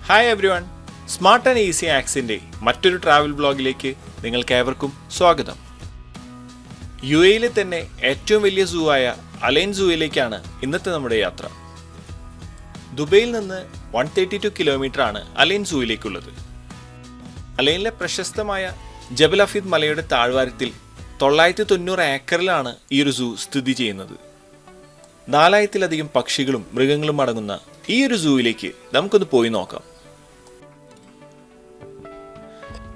Hi everyone, smart and easy ആക്സിൻ്റെ മറ്റൊരു travel ബ്ലോഗിലേക്ക് നിങ്ങൾക്കേവർക്കും സ്വാഗതം. യു എയിലെ തന്നെ ഏറ്റവും വലിയ സൂ ആയ അലൈൻ സൂയിലേക്കാണ് ഇന്നത്തെ നമ്മുടെ യാത്ര. ദുബൈയിൽ നിന്ന് 132 കിലോമീറ്റർ ആണ് അലൈൻ സൂയിലേക്കുള്ളത്. അലൈനിലെ പ്രശസ്തമായ ജബൽ അഫീദ് മലയുടെ താഴ്വാരത്തിൽ 990 ഏക്കറിലാണ് ഈ ഒരു സൂ സ്ഥിതി ചെയ്യുന്നത്. 4000-ലധികം പക്ഷികളും മൃഗങ്ങളും അടങ്ങുന്ന ഈ ഒരു സൂയിലേക്ക് നമുക്കൊന്ന് പോയി നോക്കാം.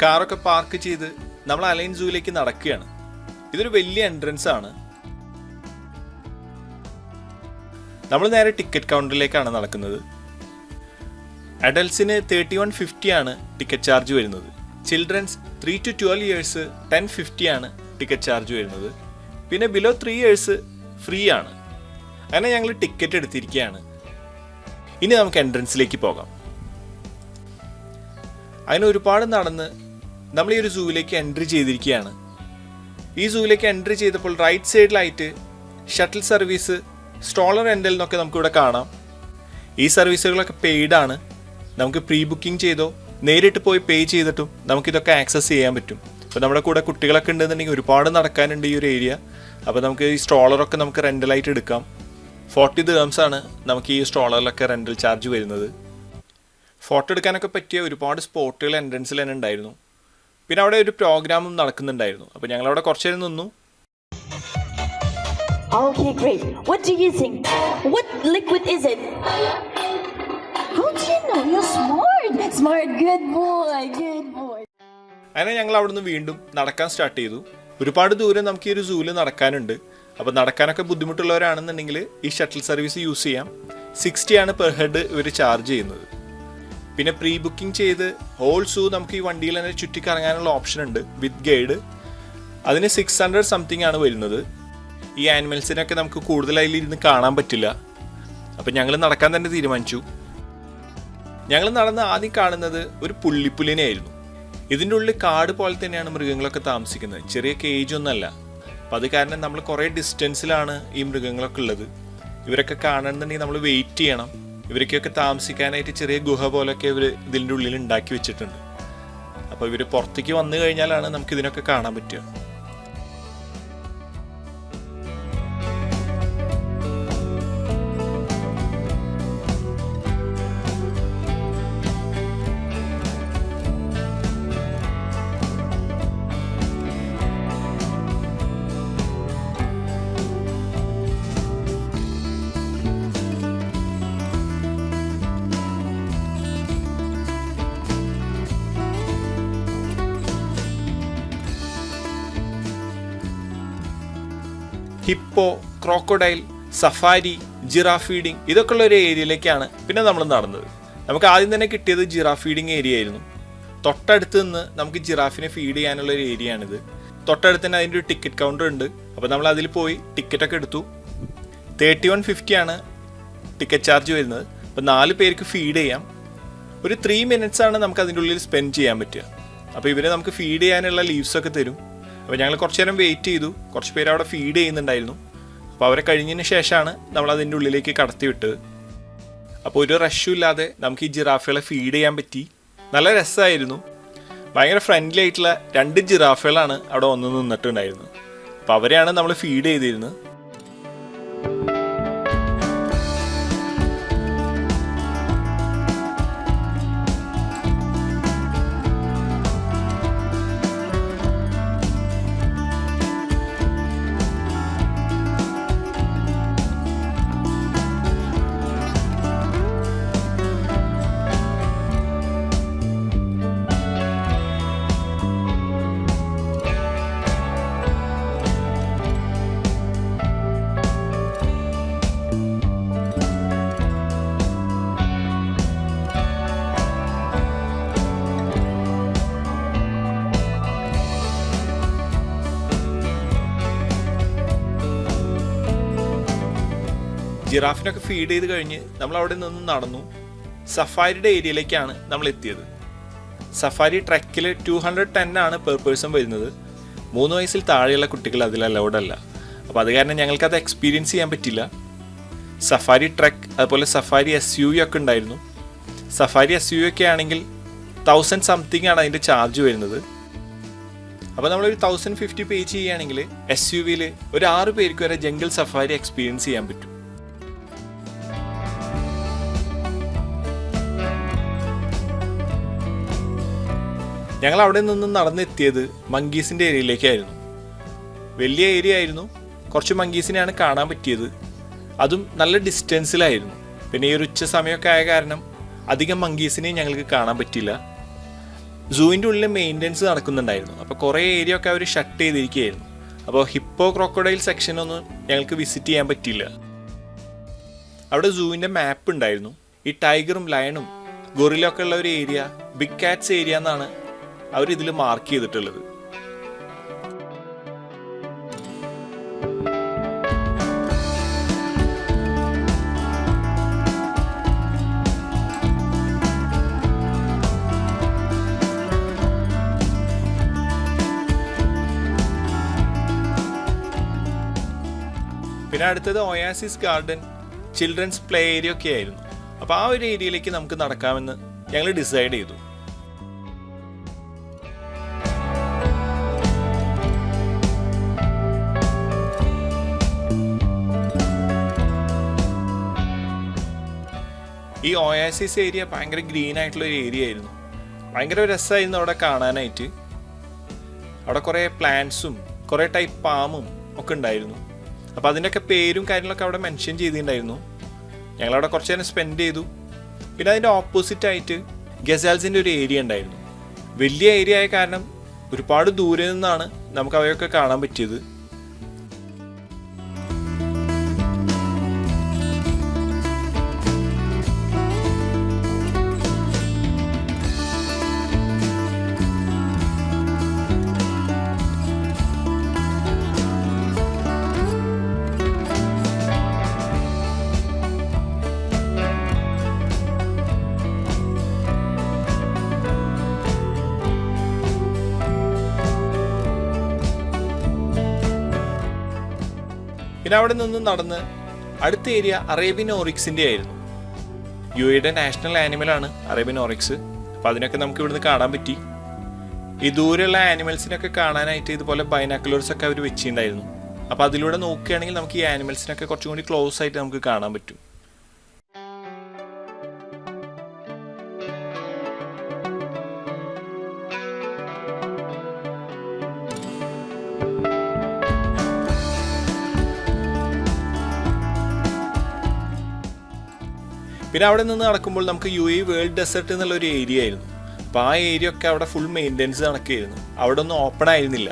കാറൊക്കെ പാർക്ക് ചെയ്ത് നമ്മൾ അലൈൻ സൂയിലേക്ക് നടക്കുകയാണ്. ഇതൊരു വലിയ എൻട്രൻസ് ആണ്. നമ്മൾ നേരെ ടിക്കറ്റ് കൗണ്ടറിലേക്കാണ് നടക്കുന്നത്. അഡൽട്സിന് 3150 ആണ് ടിക്കറ്റ് ചാർജ് വരുന്നത്. ചിൽഡ്രൻസ് 3 to 12 ഇയേഴ്സ് 1050 ആണ് ടിക്കറ്റ് ചാർജ് വരുന്നത്. പിന്നെ ബിലോ 3 ഇയേഴ്സ് ഫ്രീ ആണ്. അങ്ങനെ ഞങ്ങൾ ടിക്കറ്റ് എടുത്തിരിക്കുകയാണ്. ഇനി നമുക്ക് എൻട്രൻസിലേക്ക് പോകാം. അതിന് ഒരുപാട് നടന്ന് നമ്മൾ ഈ ഒരു സൂവിലേക്ക് എൻട്രി ചെയ്തിരിക്കുകയാണ്. ഈ സൂവിലേക്ക് എൻട്രി ചെയ്തപ്പോൾ റൈറ്റ് സൈഡിലായിട്ട് ഷട്ടിൽ സർവീസ്, സ്ട്രോളർ റെൻ്റൽ എന്നൊക്കെ നമുക്കിവിടെ കാണാം. ഈ സർവീസുകളൊക്കെ പെയ്ഡാണ്. നമുക്ക് പ്രീ ബുക്കിംഗ് ചെയ്തോ നേരിട്ട് പോയി പേ ചെയ്തിട്ടും നമുക്കിതൊക്കെ ആക്സസ് ചെയ്യാൻ പറ്റും. അപ്പോൾ നമ്മുടെ കൂടെ കുട്ടികളൊക്കെ ഉണ്ടെന്നുണ്ടെങ്കിൽ ഒരുപാട് നടക്കാനുണ്ട് ഈ ഒരു ഏരിയ. അപ്പോൾ നമുക്ക് ഈ സ്ട്രോളറൊക്കെ നമുക്ക് റെൻ്റലായിട്ട് എടുക്കാം. 40 dirhams ആണ് നമുക്ക് ഈ സ്ട്രോളറിലൊക്കെ റെൻ്റൽ ചാർജ് വരുന്നത്. ഫോട്ടോ എടുക്കാനൊക്കെ പറ്റിയ ഒരുപാട് സ്പോട്ടുകൾ എൻട്രൻസിൽ തന്നെ ഉണ്ടായിരുന്നു. പിന്നെ അവിടെ ഒരു പ്രോഗ്രാമും നടക്കുന്നുണ്ടായിരുന്നു. അപ്പോൾ ഞങ്ങളവിടെ കുറച്ച് നേരം നിന്നു. Okay, great. What do you think? What liquid is it? How do you know? You're smart. Smart. Good boy. Good boy. അങ്ങനെ ഞങ്ങൾ അവിടുന്ന് വീണ്ടും നടക്കാൻ സ്റ്റാർട്ട് ചെയ്തു. ഒരുപാട് ദൂരം നമുക്ക് ഈ ഒരു സൂവിൽ നടക്കാനുണ്ട്. അപ്പോൾ നടക്കാനൊക്കെ ബുദ്ധിമുട്ടുള്ളവരാണെന്നുണ്ടെങ്കിൽ ഈ ഷട്ടിൽ സർവീസ് യൂസ് ചെയ്യാം. 60 ആണ് പെർ ഹെഡ് ഇവർ ചാർജ് ചെയ്യുന്നത്. പിന്നെ പ്രീ ബുക്കിംഗ് ചെയ്ത് ഹോൾ സൂ നമുക്ക് ഈ വണ്ടിയിൽ തന്നെ ചുറ്റിക്കറങ്ങാനുള്ള ഓപ്ഷൻ ഉണ്ട് വിത്ത് ഗൈഡ്. അതിന് 600 സംതിങ് ആണ് വരുന്നത്. ഈ ആനിമൽസിനൊക്കെ നമുക്ക് കൂടുതലായി ഇരുന്ന് കാണാൻ പറ്റില്ല. അപ്പം ഞങ്ങൾ നടക്കാൻ തന്നെ തീരുമാനിച്ചു. ഞങ്ങൾ നടന്ന് ആദ്യം കാണുന്നത് ഒരു പുള്ളിപ്പുലിനെയായിരുന്നു. ഇതിൻ്റെ ഉള്ളിൽ കാട് പോലെ തന്നെയാണ് മൃഗങ്ങളൊക്കെ താമസിക്കുന്നത്. ചെറിയ കേജ് ഒന്നല്ല. അപ്പം അത് കാരണം നമ്മൾ കുറേ ഡിസ്റ്റൻസിലാണ് ഈ മൃഗങ്ങളൊക്കെ ഉള്ളത്. ഇവരൊക്കെ കാണണമെന്നുണ്ടെങ്കിൽ നമ്മൾ വെയിറ്റ് ചെയ്യണം. ഇവർക്കൊക്കെ താമസിക്കാനായിട്ട് ചെറിയ ഗുഹ പോലൊക്കെ ഇവർ ഇതിൻ്റെ ഉള്ളിൽ ഉണ്ടാക്കി വെച്ചിട്ടുണ്ട്. അപ്പോൾ ഇവർ പുറത്തേക്ക് വന്നു കഴിഞ്ഞാലാണ് നമുക്ക് ഇതിനൊക്കെ കാണാൻ പറ്റുക. Hippo, crocodile, safari, giraffe feeding ഇതൊക്കെ ഉള്ള ഒരു ഏരിയയിലേക്കാണ് പിന്നെ നമ്മൾ നടന്നത്. നമുക്ക് ആദ്യം തന്നെ കിട്ടിയത് ജിറാഫ് ഫീഡിങ് ഏരിയ ആയിരുന്നു. തൊട്ടടുത്ത് നിന്ന് നമുക്ക് ജിറാഫിനെ ഫീഡ് ചെയ്യാനുള്ള ഒരു ഏരിയ ആണിത്. തൊട്ടടുത്ത് തന്നെ അതിൻ്റെ ഒരു ടിക്കറ്റ് കൗണ്ടർ ഉണ്ട്. അപ്പോൾ നമ്മൾ അതിൽ പോയി ടിക്കറ്റൊക്കെ എടുത്തു. 3150 ആണ് ടിക്കറ്റ് ചാർജ് വരുന്നത്. അപ്പോൾ 4 പേർക്ക് ഫീഡ് ചെയ്യാം. ഒരു 3 minutes ആണ് നമുക്ക് അതിൻ്റെ ഉള്ളിൽ സ്പെൻഡ് ചെയ്യാൻ പറ്റുക. അപ്പോൾ ഇവരെ നമുക്ക് ഫീഡ് ചെയ്യാനുള്ള ലീവ്സൊക്കെ തരും. അപ്പോൾ ഞങ്ങൾ കുറച്ച് നേരം വെയിറ്റ് ചെയ്തു. കുറച്ച് പേര് അവിടെ ഫീഡ് ചെയ്യുന്നുണ്ടായിരുന്നു. അപ്പോൾ അവരെ കഴിഞ്ഞതിന് ശേഷമാണ് നമ്മൾ അതിൻ്റെ ഉള്ളിലേക്ക് കടത്തി വിട്ടത്. അപ്പോൾ ഒരു റഷും ഇല്ലാതെ നമുക്ക് ഈ ജിറാഫുകളെ ഫീഡ് ചെയ്യാൻ പറ്റി. നല്ല രസമായിരുന്നു. ഭയങ്കര ഫ്രണ്ട്ലി ആയിട്ടുള്ള 2 ജിറാഫുകളാണ് അവിടെ വന്ന് നിന്നിട്ടുണ്ടായിരുന്നത്. അപ്പോൾ അവരെയാണ് നമ്മൾ ഫീഡ് ചെയ്തിരുന്നത്. ജിറാഫിനൊക്കെ ഫീഡ് ചെയ്ത് കഴിഞ്ഞ് നമ്മൾ അവിടെ നിന്ന് നടന്നു. സഫാരിയുടെ ഏരിയയിലേക്കാണ് നമ്മൾ എത്തിയത്. സഫാരി ട്രക്കിൽ 210 ആണ് പെർ പേഴ്സൺ വരുന്നത്. 3 വയസ്സിൽ താഴെയുള്ള കുട്ടികൾ അതിൽ അലൗഡ് അല്ല. അപ്പോൾ അത് കാരണം ഞങ്ങൾക്കത് എക്സ്പീരിയൻസ് ചെയ്യാൻ പറ്റില്ല. സഫാരി ട്രക്ക് അതുപോലെ സഫാരി SUV ഒക്കെ ഉണ്ടായിരുന്നു. സഫാരി SUV ഒക്കെ ആണെങ്കിൽ 1000 സംതിങ് ആണ് അതിൻ്റെ ചാർജ് വരുന്നത്. അപ്പോൾ നമ്മളൊരു 1050 പേ ചെയ്യുകയാണെങ്കിൽ SUVയിൽ ഒരു 6 പേർക്ക് വരെ ജംഗിൾ സഫാരി എക്സ്പീരിയൻസ് ചെയ്യാൻ പറ്റും. ഞങ്ങൾ അവിടെ നിന്ന് നടന്നെത്തിയത് മങ്കീസിൻ്റെ ഏരിയയിലേക്കായിരുന്നു. വലിയ ഏരിയ ആയിരുന്നു. കുറച്ച് മങ്കീസിനെയാണ് കാണാൻ പറ്റിയത്. അതും നല്ല ഡിസ്റ്റൻസിലായിരുന്നു. പിന്നെ ഈ ഒരു ഉച്ച സമയമൊക്കെ ആയ കാരണം അധികം മങ്കീസിനെയും ഞങ്ങൾക്ക് കാണാൻ പറ്റില്ല. സൂവിൻ്റെ ഉള്ളിൽ മെയിൻ്റനൻസ് നടക്കുന്നുണ്ടായിരുന്നു. അപ്പോൾ കുറേ ഏരിയ ഒക്കെ അവർ ഷട്ട് ചെയ്തിരിക്കുകയായിരുന്നു. അപ്പോൾ ഹിപ്പോ ക്രോക്കോഡൈൽ സെക്ഷനൊന്നും ഞങ്ങൾക്ക് വിസിറ്റ് ചെയ്യാൻ പറ്റിയില്ല. അവിടെ സൂവിൻ്റെ മാപ്പ് ഉണ്ടായിരുന്നു. ഈ ടൈഗറും ലയണും ഗൊറിലൊക്കെ ഉള്ള ഒരു ഏരിയ ബിഗ് കാറ്റ്സ് ഏരിയ എന്നാണ് അവരിതിൽ മാർക്ക് ചെയ്തിട്ടുള്ളത്. പിന്നെ അടുത്തത് oasis garden children's play area ഒക്കെ ആയിരുന്നു. അപ്പോൾ ആ ഒരു ഏരിയയിലേക്ക് നമുക്ക് നടക്കാമെന്ന് ഞങ്ങൾ ഡിസൈഡ് ചെയ്തു. ഈ ഒയാസിസ് ഏരിയ ഭയങ്കര ഗ്രീൻ ആയിട്ടുള്ള ഒരു ഏരിയ ആയിരുന്നു. ഭയങ്കര രസമായിരുന്നു അവിടെ കാണാനായിട്ട്. അവിടെ കുറേ പ്ലാന്റ്സും കുറേ ടൈപ്പ് പാമും ഒക്കെ ഉണ്ടായിരുന്നു. അപ്പോൾ അതിൻ്റെയൊക്കെ പേരും കാര്യങ്ങളൊക്കെ അവിടെ മെൻഷൻ ചെയ്തിട്ടുണ്ടായിരുന്നു. ഞങ്ങളവിടെ കുറച്ച് നേരം സ്പെൻഡ് ചെയ്തു. പിന്നെ അതിൻ്റെ ഓപ്പോസിറ്റ് ആയിട്ട് ഗസാൽസിൻ്റെ ഒരു ഏരിയ ഉണ്ടായിരുന്നു. വലിയ ഏരിയ ആയ കാരണം ഒരുപാട് ദൂരെ നിന്നാണ് നമുക്ക് അവയൊക്കെ കാണാൻ പറ്റിയത്. പിന്നെ അവിടെ നിന്ന് നടന്ന് അടുത്ത ഏരിയ അറേബ്യൻ ഓറിക്സിൻ്റെ ആയിരുന്നു. UAEയുടെ നാഷണൽ ആനിമലാണ് അറേബ്യൻ ഓറിക്സ്. അപ്പോൾ അതിനൊക്കെ നമുക്ക് ഇവിടുന്ന് കാണാൻ പറ്റി. ഈ ദൂരെയുള്ള ആനിമൽസിനൊക്കെ കാണാനായിട്ട് ഇതുപോലെ ബൈനാക്കുലേഴ്സ് ഒക്കെ അവർ വെച്ചിട്ടുണ്ടായിരുന്നു. അപ്പോൾ അതിലൂടെ നോക്കുകയാണെങ്കിൽ നമുക്ക് ഈ ആനിമൽസിനൊക്കെ കുറച്ചും കൂടി ക്ലോസ് ആയിട്ട് നമുക്ക് കാണാൻ പറ്റും. പിന്നെ അവിടെ നിന്ന് നടക്കുമ്പോൾ നമുക്ക് UAE വേൾഡ് ഡെസേർട്ട് എന്നുള്ള ഒരു ഏരിയ ആയിരുന്നു. അപ്പോൾ ആ ഏരിയ ഒക്കെ അവിടെ ഫുൾ മെയിൻ്റെനൻസ് നടക്കുകയായിരുന്നു. അവിടെ ഒന്നും ഓപ്പൺ ആയിരുന്നില്ല.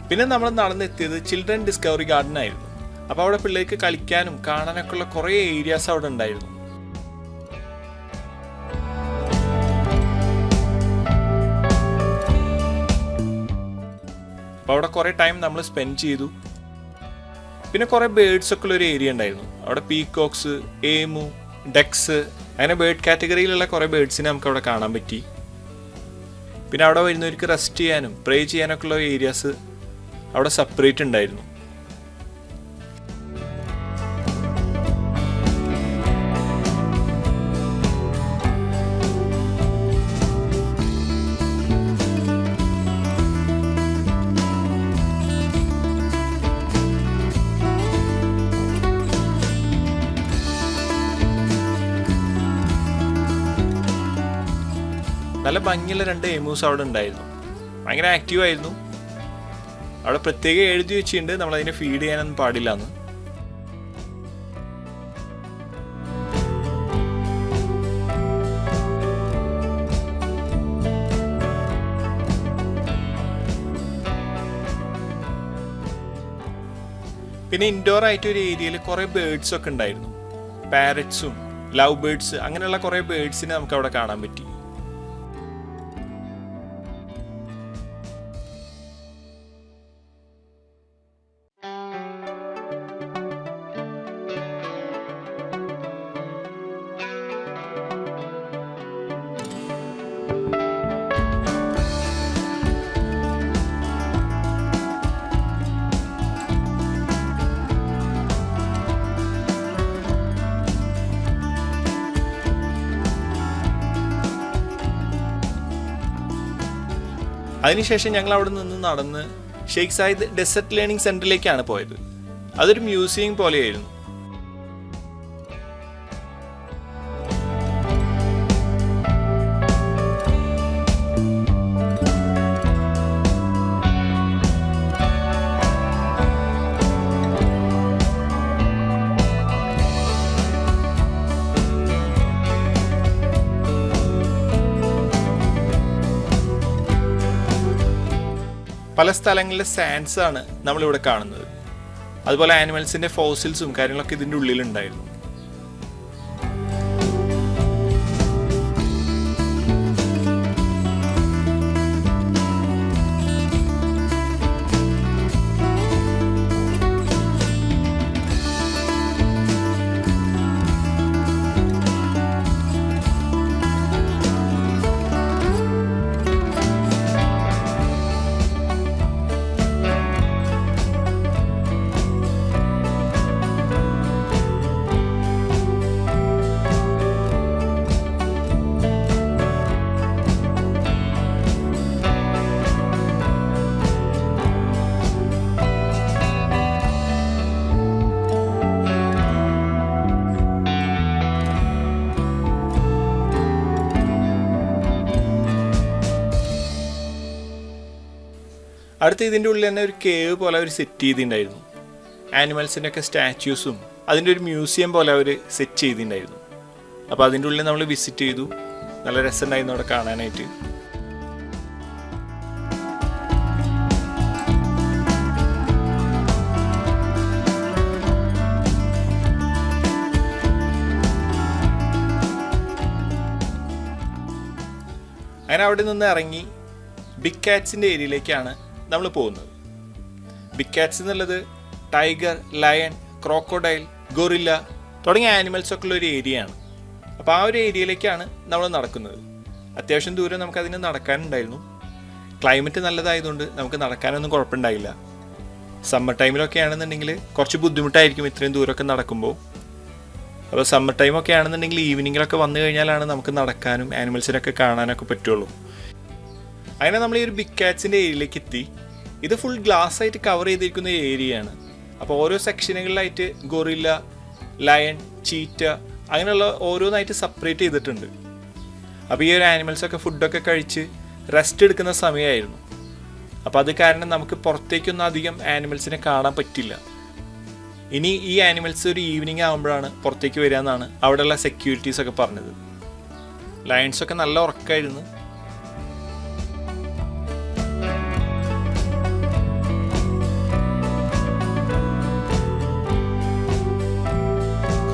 പിന്നെ നമ്മൾ നടന്നെത്തിയത് ചിൽഡ്രൻ ഡിസ്കവറി ഗാർഡൻ ആയിരുന്നു. അപ്പോൾ അവിടെ പിള്ളേർക്ക് കളിക്കാനും കാണാനൊക്കെ ഉള്ള കുറേ ഏരിയാസ് അവിടെ ഉണ്ടായിരുന്നു. അപ്പോൾ അവിടെ കുറേ ടൈം നമ്മൾ സ്പെൻഡ് ചെയ്തു. പിന്നെ കുറേ ബേർഡ്സ് ഒക്കെ ഉള്ള ഒരു ഏരിയ ഉണ്ടായിരുന്നു. അവിടെ പീകോക്സ്, ഏമു, ഡെക്സ്, അങ്ങനെ ബേർഡ് കാറ്റഗറിയിലുള്ള കുറേ ബേർഡ്സിനെ നമുക്ക് അവിടെ കാണാൻ പറ്റി. പിന്നെ അവിടെ വരുന്നവർക്ക് റെസ്റ്റ് ചെയ്യാനും പ്രേ ചെയ്യാനൊക്കെ ഉള്ള ഏരിയാസ് അവിടെ സെപ്പറേറ്റ് ഉണ്ടായിരുന്നു. നല്ല ഭംഗിയുള്ള 2 എമൂസ് അവിടെ ഉണ്ടായിരുന്നു. ഭയങ്കര ആക്റ്റീവായിരുന്നു. അവിടെ പ്രത്യേകം എഴുതി വെച്ചിട്ടുണ്ട് നമ്മളതിനെ ഫീഡ് ചെയ്യാനൊന്നും പാടില്ല എന്ന്. പിന്നെ ഇൻഡോർ ആയിട്ട് ഒരു ഏരിയയിൽ കുറേ ബേർഡ്സ് ഒക്കെ ഉണ്ടായിരുന്നു. പാരറ്റ്സും ലവ് ബേർഡ്സ് അങ്ങനെയുള്ള കുറേ ബേർഡ്സിനെ നമുക്ക് അവിടെ കാണാൻ പറ്റി. അതിനുശേഷം ഞങ്ങൾ അവിടെ നിന്ന് നടന്ന് ഷെയ്ഖ് സായിദ് ഡെസേർട്ട് ലേണിംഗ് സെൻറ്ററിലേക്കാണ് പോയത്. അതൊരു മ്യൂസിയം പോലെയായിരുന്നു. പല സ്ഥലങ്ങളിലെ സാൻഡ്സ് ആണ് നമ്മളിവിടെ കാണുന്നത്. അതുപോലെ ആനിമൽസിന്റെ ഫോസിൽസും കാര്യങ്ങളൊക്കെ ഇതിൻ്റെ ഉള്ളിലുണ്ടായിരുന്നു. അടുത്ത ഇതിൻ്റെ ഉള്ളിൽ തന്നെ ഒരു കേവ് പോലെ അവർ സെറ്റ് ചെയ്തിട്ടുണ്ടായിരുന്നു. ആനിമൽസിൻ്റെ ഒക്കെ സ്റ്റാച്യൂസും അതിൻ്റെ ഒരു മ്യൂസിയം പോലെ അവർ സെറ്റ് ചെയ്തിട്ടുണ്ടായിരുന്നു. അപ്പോൾ അതിൻ്റെ ഉള്ളിൽ നമ്മൾ വിസിറ്റ് ചെയ്തു. നല്ല രസമുണ്ടായിരുന്നു അവിടെ കാണാനായിട്ട്. അങ്ങനെ അവിടെ നിന്ന് ഇറങ്ങി ബിഗ് കാറ്റ്സിൻ്റെ ഏരിയയിലേക്കാണ് നമ്മൾ പോകുന്നത്. ബിഗ് കാറ്റ്സ് എന്നുള്ളത് ടൈഗർ, ലയൺ, ക്രോക്കോഡൈൽ, ഗൊറില്ല തുടങ്ങിയ ആനിമൽസ് ഒക്കെ ഉള്ള ഒരു ഏരിയയാണ്. അപ്പോൾ ആ ഒരു ഏരിയയിലേക്കാണ് നമ്മൾ നടക്കുന്നത്. അത്യാവശ്യം ദൂരം നമുക്കതിന് നടക്കാനുണ്ടായിരുന്നു. ക്ലൈമറ്റ് നല്ലതായതുകൊണ്ട് നമുക്ക് നടക്കാനൊന്നും കുഴപ്പമുണ്ടായില്ല. സമ്മർ ടൈമിലൊക്കെ ആണെന്നുണ്ടെങ്കിൽ കുറച്ച് ബുദ്ധിമുട്ടായിരിക്കും ഇത്രയും ദൂരമൊക്കെ നടക്കുമ്പോൾ. അപ്പോൾ സമ്മർ ടൈമൊക്കെ ആണെന്നുണ്ടെങ്കിൽ ഈവനിങ്ങിലൊക്കെ വന്നു കഴിഞ്ഞാലാണ് നമുക്ക് നടക്കാനും ആനിമൽസിനൊക്കെ കാണാനൊക്കെ പറ്റുള്ളൂ. അങ്ങനെ നമ്മൾ ഈ ഒരു ബിഗ് കാറ്റ്സിൻ്റെ ഏരിയയിലേക്ക് എത്തി. ഇത് ഫുൾ ഗ്ലാസ് ആയിട്ട് കവർ ചെയ്തിരിക്കുന്ന ഏരിയയാണ്. അപ്പോൾ ഓരോ സെക്ഷനുകളിലായിട്ട് ഗൊറില്ല, ലയൺ, ചീറ്റ അങ്ങനെയുള്ള ഓരോന്നായിട്ട് സെപ്പറേറ്റ് ചെയ്തിട്ടുണ്ട്. അപ്പോൾ ഈ ഒരു ആനിമൽസൊക്കെ ഫുഡൊക്കെ കഴിച്ച് റെസ്റ്റ് എടുക്കുന്ന സമയമായിരുന്നു. അപ്പോൾ അത് കാരണം നമുക്ക് പുറത്തേക്കൊന്നും അധികം ആനിമൽസിനെ കാണാൻ പറ്റില്ല. ഇനി ഈ ആനിമൽസ് ഒരു ഈവനിങ് ആകുമ്പോഴാണ് പുറത്തേക്ക് വരിക എന്നാണ് അവിടെയുള്ള സെക്യൂരിറ്റീസൊക്കെ പറഞ്ഞത്. ലയൺസൊക്കെ നല്ല ഉറക്കമായിരുന്നു.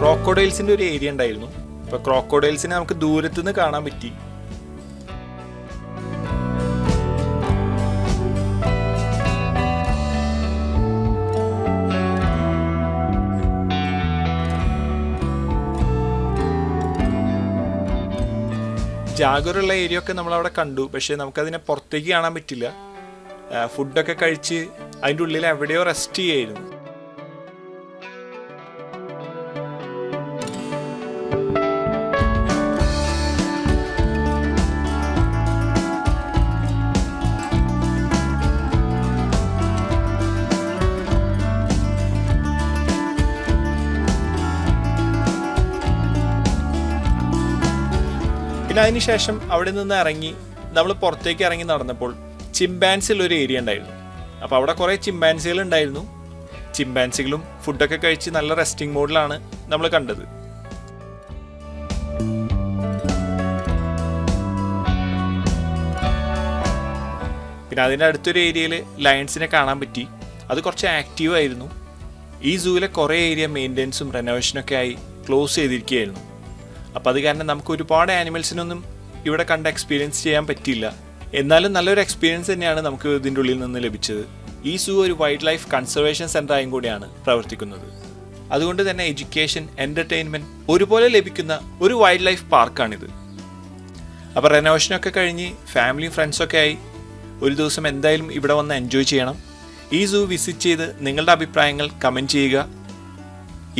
ക്രോക്കോഡൈൽസിൻ്റെ ഒരു ഏരിയ ഉണ്ടായിരുന്നു. അപ്പോൾ ക്രോക്കോഡൈൽസിനെ നമുക്ക് ദൂരത്തുനിന്ന് കാണാൻ പറ്റി. ജാഗറുള്ള ഏരിയ ഒക്കെ നമ്മളവിടെ കണ്ടു. പക്ഷേ നമുക്കതിനെ പുറത്തേക്ക് കാണാൻ പറ്റില്ല. ഫുഡൊക്കെ കഴിച്ച് അതിൻ്റെ ഉള്ളിൽ എവിടെയോ റെസ്റ്റ് ചെയ്യായിരുന്നു. പിന്നെ അതിനുശേഷം അവിടെ നിന്ന് ഇറങ്ങി നമ്മൾ പുറത്തേക്ക് ഇറങ്ങി നടന്നപ്പോൾ ചിമ്പാൻസിലൊരു ഏരിയ ഉണ്ടായിരുന്നു. അപ്പോൾ അവിടെ കുറേ ചിമ്പാൻസികൾ ഉണ്ടായിരുന്നു. ചിമ്പാൻസികളും ഫുഡൊക്കെ കഴിച്ച് നല്ല റെസ്റ്റിംഗ് മോഡിലാണ് നമ്മൾ കണ്ടത്. പിന്നെ അതിൻ്റെ അടുത്തൊരു ഏരിയയിൽ ലയൺസിനെ കാണാൻ പറ്റി. അത് കുറച്ച് ആക്റ്റീവ് ആയിരുന്നു. ഈ സൂവിലെ കുറേ ഏരിയ മെയിൻ്റെനൻസും റെനോവേഷനൊക്കെ ആയി ക്ലോസ് ചെയ്തിരിക്കുകയായിരുന്നു. അപ്പോൾ അത് കാരണം നമുക്ക് ഒരുപാട് ആനിമൽസിനൊന്നും ഇവിടെ കണ്ട് എക്സ്പീരിയൻസ് ചെയ്യാൻ പറ്റിയില്ല. എന്നാലും നല്ലൊരു എക്സ്പീരിയൻസ് തന്നെയാണ് നമുക്ക് ഇതിൻ്റെ ഉള്ളിൽ നിന്ന് ലഭിച്ചത്. ഈ സൂ ഒരു വൈൽഡ് ലൈഫ് കൺസർവേഷൻ സെൻ്ററായും കൂടിയാണ് പ്രവർത്തിക്കുന്നത്. അതുകൊണ്ട് തന്നെ എഡ്യൂക്കേഷൻ, എൻ്റർടൈൻമെൻറ്റ് ഒരുപോലെ ലഭിക്കുന്ന ഒരു വൈൽഡ് ലൈഫ് പാർക്കാണിത്. അപ്പോൾ റെനോവേഷനൊക്കെ കഴിഞ്ഞ് ഫാമിലിയും ഫ്രണ്ട്സൊക്കെ ആയി ഒരു ദിവസം എന്തായാലും ഇവിടെ വന്ന് എൻജോയ് ചെയ്യണം. ഈ സൂ വിസിറ്റ് ചെയ്ത് നിങ്ങളുടെ അഭിപ്രായങ്ങൾ കമൻറ്റ് ചെയ്യുക.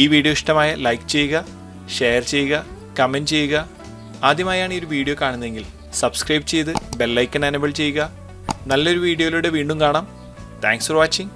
ഈ വീഡിയോ ഇഷ്ടമായ ലൈക്ക് ചെയ്യുക, ഷെയർ ചെയ്യുക, കമൻറ്റ് ചെയ്യുക. ആദ്യമായാണ് ഈ ഒരു വീഡിയോ കാണുന്നതെങ്കിൽ സബ്സ്ക്രൈബ് ചെയ്ത് ബെല്ലൈക്കൺ എനേബിൾ ചെയ്യുക. നല്ലൊരു വീഡിയോയിലൂടെ വീണ്ടും കാണാം. Thanks for watching.